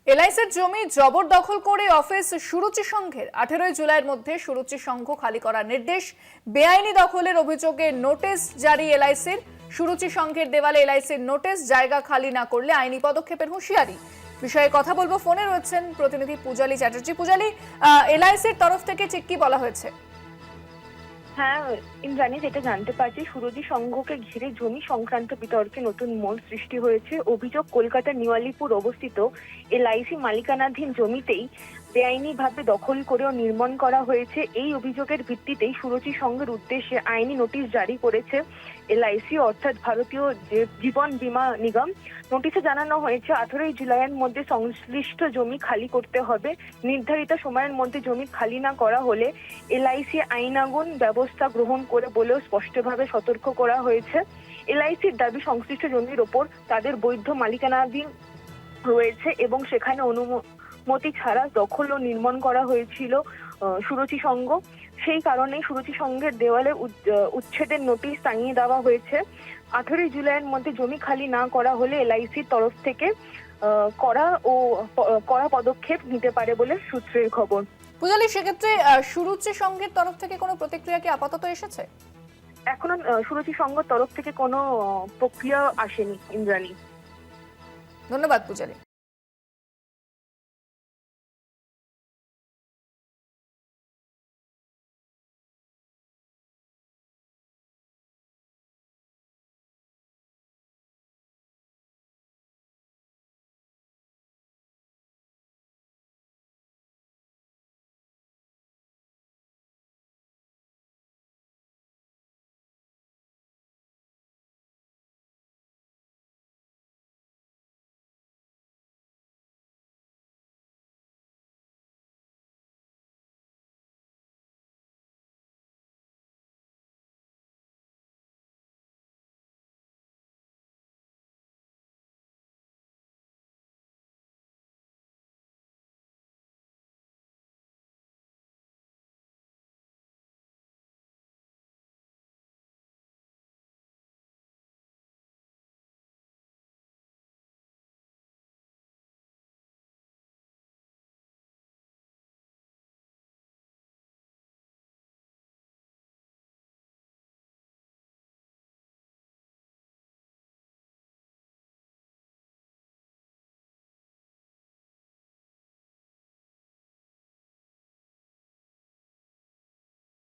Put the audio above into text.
এলআইসির জমি জবরদখল করে অফিস সুরুচি সংঘের 18 জুলাইয়ের মধ্যে সুরুচি সংঘ খালি করার নির্দেশ। বেআইনি দখলের অভিযোগে নোটিশ জারি এলআইসির। সুরুচি সংঘের দেওয়ালে এলআইসির নোটিশ, জায়গা খালি না করলে আইনি পদক্ষেপের হুঁশিয়ারি। বিষয়ে কথা বলবো, ফোনে রয়েছেন প্রতিনিধি পূজালী চ্যাটার্জি। পূজালী, এলআইসির তরফ থেকে ঠিক কি বলা হয়েছে? হ্যাঁ ইন্দ্রাণী, যেটা জানতে পারছি, সুরজি সংঘকে ঘিরে জমি সংক্রান্ত বিতর্কে নতুন মোড় সৃষ্টি হয়েছে। অভিযোগ, কলকাতার নিউ আলিপুর অবস্থিত এলআইসি মালিকানাধীন জমিতেই বেআইনিভাবে দখল করেও নির্মাণ করা হয়েছে। এই অভিযোগের ভিত্তিতেই সুরজি সংঘের উদ্দেশ্যে আইনি নোটিশ জারি করেছে এলআইসি, অর্থাৎ ভারতীয় জীবন বীমা নিগম। নোটিশে জানানো হয়েছে 18 জুলাইয়ের মধ্যে সংশ্লিষ্ট জমি খালি করতে হবে। নির্ধারিত সময়ের মধ্যে জমি খালি না করা হলে এলআইসি আইনানুগ ব্যবস্থা গ্রহণ করে বলেও স্পষ্টভাবে সতর্ক করা হয়েছে। এলআইসির দাবি, সংশ্লিষ্ট জমির ওপর তাদের বৈধ মালিকানাধীন রয়েছে এবং সেখানে অনুমতি ছাড়া দখল ও নির্মাণ করা হয়েছিল সুরুচি সংঘ। সেই কারণে সুরুচি সংঘের দেওয়ালে উচ্ছেদের নোটিশ টাঙিয়ে দেওয়া হয়েছে। 18 জুলাইয়ের মধ্যে জমি খালি না করা হলে এলআইসির তরফ থেকে কড়া পদক্ষেপ নিতে পারে বলে সূত্রের খবর। পূজালী, সেক্ষেত্রে সুরুচি সংঘের তরফ থেকে কোনো প্রতিক্রিয়া কি আপাতত এসেছে? এখনো সুরুচি সংঘের তরফ থেকে কোনো প্রক্রিয়া আসেনি ইন্দ্রাণী। ধন্যবাদ পূজালী।